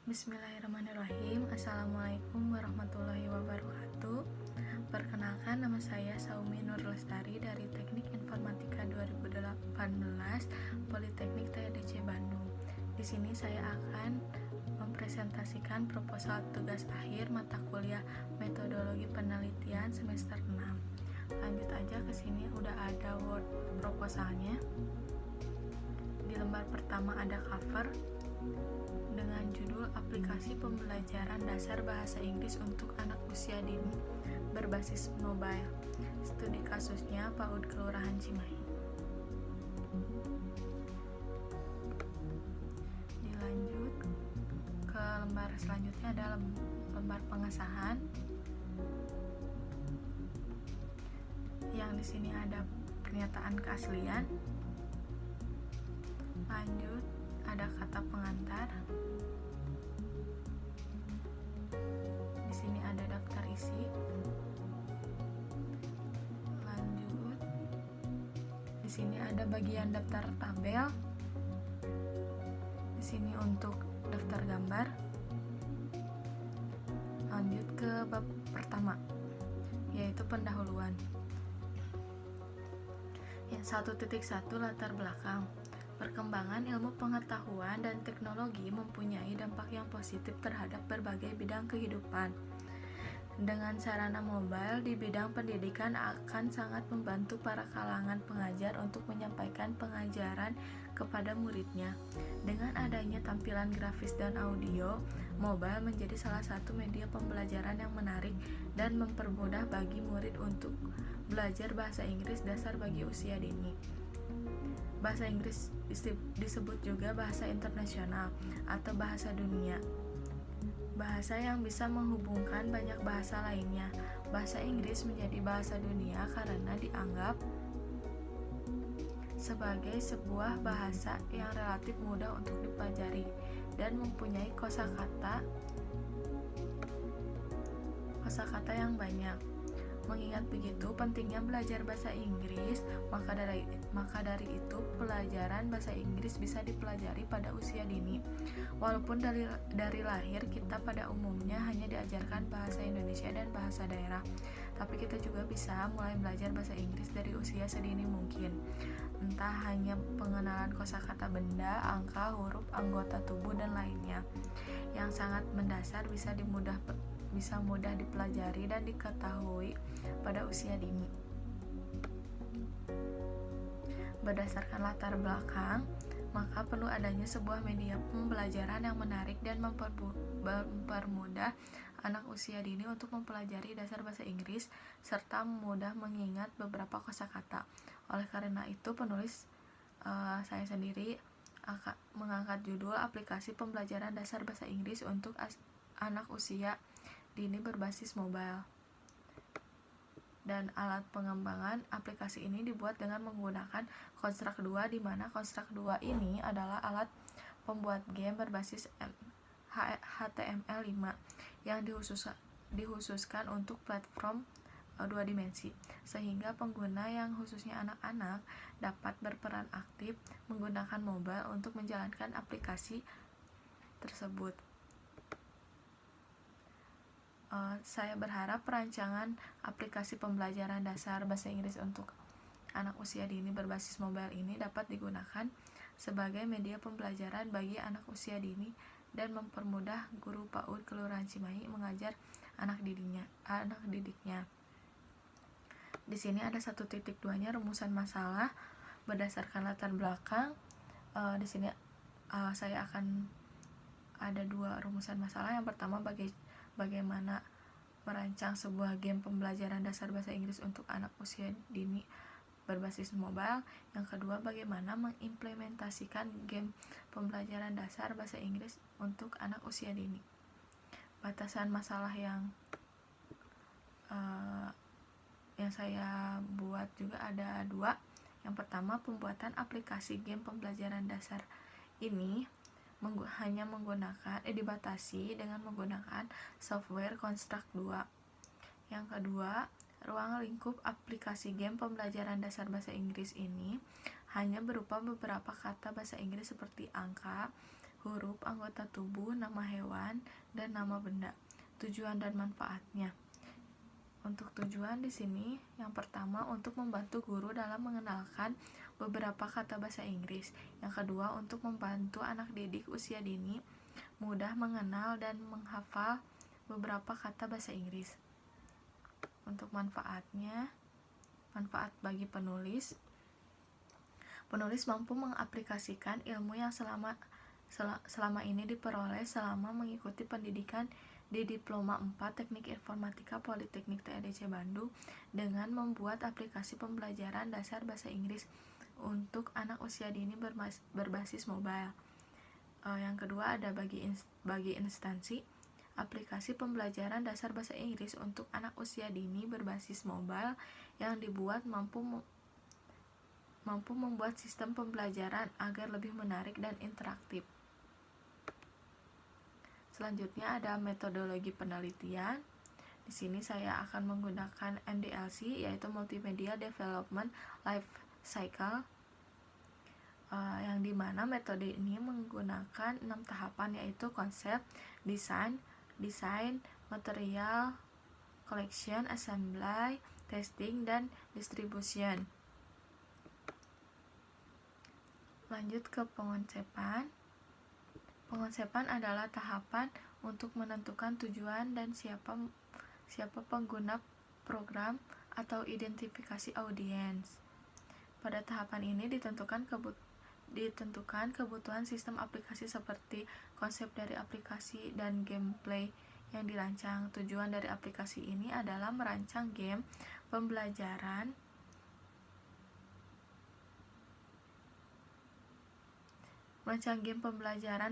Bismillahirrahmanirrahim. Assalamualaikum warahmatullahi wabarakatuh. Perkenalkan, nama saya Saumi Nur Lestari dari Teknik Informatika 2018 Politeknik TDC Bandung. Di sini saya akan mempresentasikan proposal tugas akhir mata kuliah Metodologi Penelitian semester 6. Lanjut aja ke sini, udah ada Word proposalnya. Di lembar pertama ada cover dengan judul Aplikasi Pembelajaran Dasar Bahasa Inggris untuk Anak Usia Dini Berbasis Mobile. Studi kasusnya PAUD Kelurahan Cimahi. Dilanjut ke lembar selanjutnya ada lembar pengesahan. Yang di sini ada pernyataan keaslian. Lanjut ada kata pengantar. Di sini ada daftar isi. Lanjut. Di sini ada bagian daftar tabel. Di sini untuk daftar gambar. Lanjut ke bab pertama, yaitu pendahuluan. Yang 1.1 latar belakang. Perkembangan ilmu pengetahuan dan teknologi mempunyai dampak yang positif terhadap berbagai bidang kehidupan. Dengan sarana mobile di bidang pendidikan akan sangat membantu para kalangan pengajar untuk menyampaikan pengajaran kepada muridnya. Dengan adanya tampilan grafis dan audio, mobile menjadi salah satu media pembelajaran yang menarik dan mempermudah bagi murid untuk belajar bahasa Inggris dasar bagi usia dini. Bahasa Inggris disebut juga bahasa internasional atau bahasa dunia. Bahasa yang bisa menghubungkan banyak bahasa lainnya. Bahasa Inggris menjadi bahasa dunia karena dianggap sebagai sebuah bahasa yang relatif mudah untuk dipelajari dan mempunyai kosakata yang banyak. Mengingat begitu pentingnya belajar bahasa Inggris, maka dari itu pelajaran bahasa Inggris bisa dipelajari pada usia dini. Walaupun dari lahir kita pada umumnya hanya diajarkan bahasa Indonesia dan bahasa daerah, tapi kita juga bisa mulai belajar bahasa Inggris dari usia sedini mungkin. Entah hanya pengenalan kosakata benda, angka, huruf, anggota tubuh, dan lainnya yang sangat mendasar bisa mudah dipelajari dan diketahui pada usia dini. Berdasarkan latar belakang, maka perlu adanya sebuah media pembelajaran yang menarik dan mempermudah anak usia dini untuk mempelajari dasar bahasa Inggris serta mudah mengingat beberapa kosakata. Oleh karena itu, penulis saya sendiri akan mengangkat judul Aplikasi Pembelajaran Dasar Bahasa Inggris untuk Anak Usia Dini Berbasis Mobile. Dan alat pengembangan aplikasi ini dibuat dengan menggunakan Construct 2, di mana Construct 2 ini adalah alat pembuat game berbasis HTML5 yang dihususkan untuk platform 2 dimensi, sehingga pengguna yang khususnya anak-anak dapat berperan aktif menggunakan mobile untuk menjalankan aplikasi tersebut. Saya berharap perancangan aplikasi pembelajaran dasar bahasa Inggris untuk anak usia dini berbasis mobile ini dapat digunakan sebagai media pembelajaran bagi anak usia dini dan mempermudah guru PAUD Kelurahan Cimahi mengajar anak didiknya. Di sini ada 1.2-nya rumusan masalah berdasarkan latar belakang. Di sini saya akan ada 2 rumusan masalah. Yang pertama, bagaimana merancang sebuah game pembelajaran dasar bahasa Inggris untuk anak usia dini berbasis mobile. Yang kedua, bagaimana mengimplementasikan game pembelajaran dasar bahasa Inggris untuk anak usia dini. Batasan masalah yang saya buat juga ada 2. Yang pertama, pembuatan aplikasi game pembelajaran dasar ini hanya dibatasi dengan menggunakan software Construct 2. Yang kedua, ruang lingkup aplikasi game pembelajaran dasar bahasa Inggris ini hanya berupa beberapa kata bahasa Inggris seperti angka, huruf, anggota tubuh, nama hewan, dan nama benda. Tujuan dan manfaatnya. Untuk tujuan di sini, yang pertama untuk membantu guru dalam mengenalkan beberapa kata bahasa Inggris. Yang kedua untuk membantu anak didik usia dini mudah mengenal dan menghafal beberapa kata bahasa Inggris. Untuk manfaatnya, manfaat bagi penulis. Penulis mampu mengaplikasikan ilmu yang selama ini diperoleh selama mengikuti pendidikan di Diploma 4 Teknik Informatika Politeknik TEDC Bandung dengan membuat aplikasi pembelajaran dasar bahasa Inggris untuk anak usia dini berbasis mobile. Yang kedua ada bagi instansi. Aplikasi pembelajaran dasar bahasa Inggris untuk anak usia dini berbasis mobile yang dibuat mampu membuat sistem pembelajaran agar lebih menarik dan interaktif. Selanjutnya ada metodologi penelitian. Di sini saya akan menggunakan MDLC, yaitu Multimedia Development Life Cycle, yang dimana metode ini menggunakan 6 tahapan, yaitu konsep, desain, material, collection, assembly, testing, dan distribution. Lanjut ke pengonsepan. Pengonsepan adalah tahapan untuk menentukan tujuan dan siapa pengguna program atau identifikasi audiens. Pada tahapan ini ditentukan kebutuhan sistem aplikasi seperti konsep dari aplikasi dan gameplay yang dirancang. Tujuan dari aplikasi ini adalah merancang game pembelajaran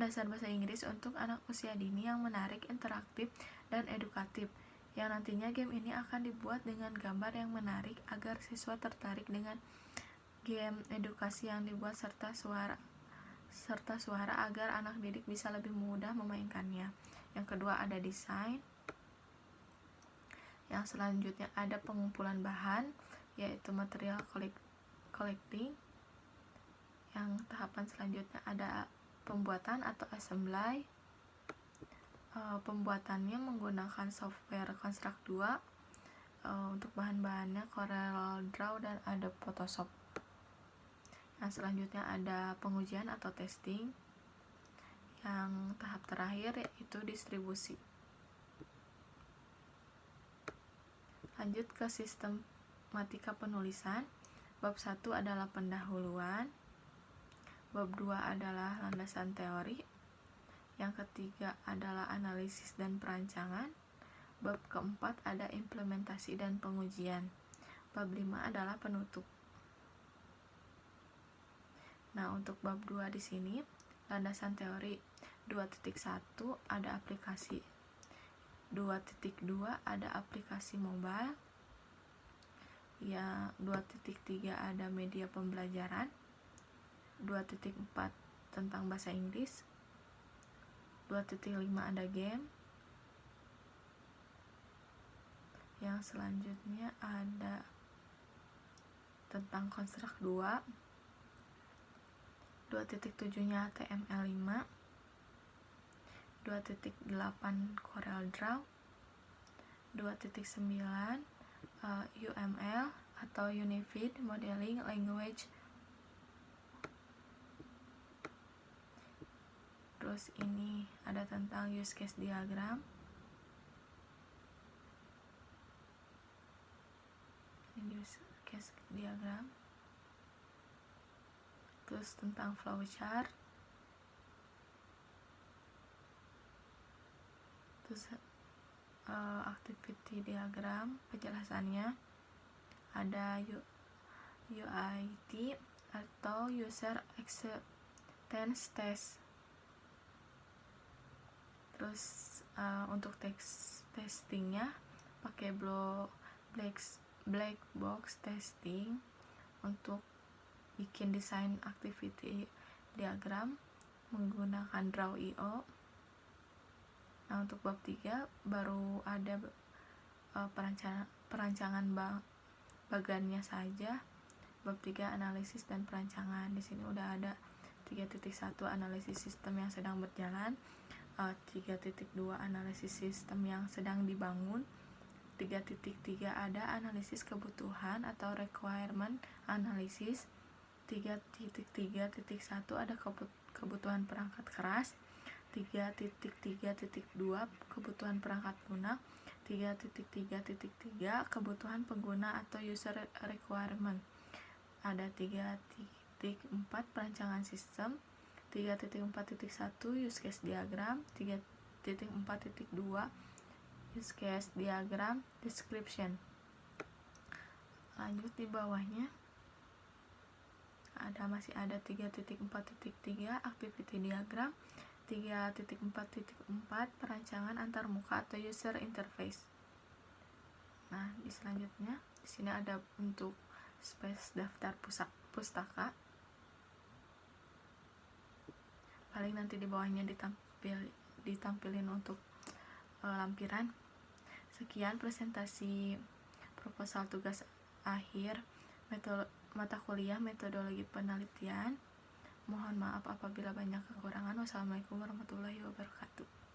dasar bahasa Inggris untuk anak usia dini yang menarik, interaktif, dan edukatif. Yang nantinya game ini akan dibuat dengan gambar yang menarik agar siswa tertarik dengan game edukasi yang dibuat serta suara agar anak didik bisa lebih mudah memainkannya. Yang kedua ada desain. Yang selanjutnya ada pengumpulan bahan, yaitu material collecting. Yang tahapan selanjutnya ada pembuatan atau assembly. Pembuatannya menggunakan software Construct 2. Untuk bahan-bahannya Corel Draw dan Adobe Photoshop. Yang selanjutnya ada pengujian atau testing. Yang tahap terakhir yaitu distribusi. Lanjut ke sistematika penulisan. Bab 1 adalah pendahuluan. Bab 2 adalah landasan teori. Yang ketiga adalah analisis dan perancangan. Bab keempat ada implementasi dan pengujian. Bab 5 adalah penutup. Nah, untuk bab 2 di sini landasan teori 2.1 ada aplikasi. 2.2 ada aplikasi mobile. Ya, 2.3 ada media pembelajaran. 2.4 tentang bahasa Inggris. 2.5 ada game. Yang selanjutnya ada tentang Construct 2. 2.7-nya HTML5. 2.8 Corel Draw. 2.9 UML atau Unified Modeling Language. Terus ini ada tentang use case diagram. Ini use case diagram. Terus tentang flowchart. Terus activity diagram, penjelasannya ada UIT atau User Acceptance Test. Terus untuk testingnya pakai black box testing. Untuk bikin desain activity diagram menggunakan Draw.io. Nah, untuk bab 3 baru ada perancangan bagannya saja. Bab 3 analisis dan perancangan. Di sini udah ada 3.1 analisis sistem yang sedang berjalan, 3.2 analisis sistem yang sedang dibangun, 3.3 ada analisis kebutuhan atau requirement analysis, 3.3.1 ada kebutuhan perangkat keras, 3.3.2 kebutuhan perangkat lunak, 3.3.3 kebutuhan pengguna atau user requirement. Ada 3.4 perancangan sistem, 3.4.1 use case diagram, 3.4.2 use case diagram description. Lanjut di bawahnya masih ada 3.4.3 activity diagram, 3.4.4 perancangan antarmuka atau user interface. Nah, di selanjutnya di sini ada untuk space daftar pustaka. Paling nanti di bawahnya ditampilin untuk lampiran. Sekian presentasi proposal tugas akhir mata kuliah metodologi penelitian. Mohon maaf apabila banyak kekurangan. Wassalamualaikum warahmatullahi wabarakatuh.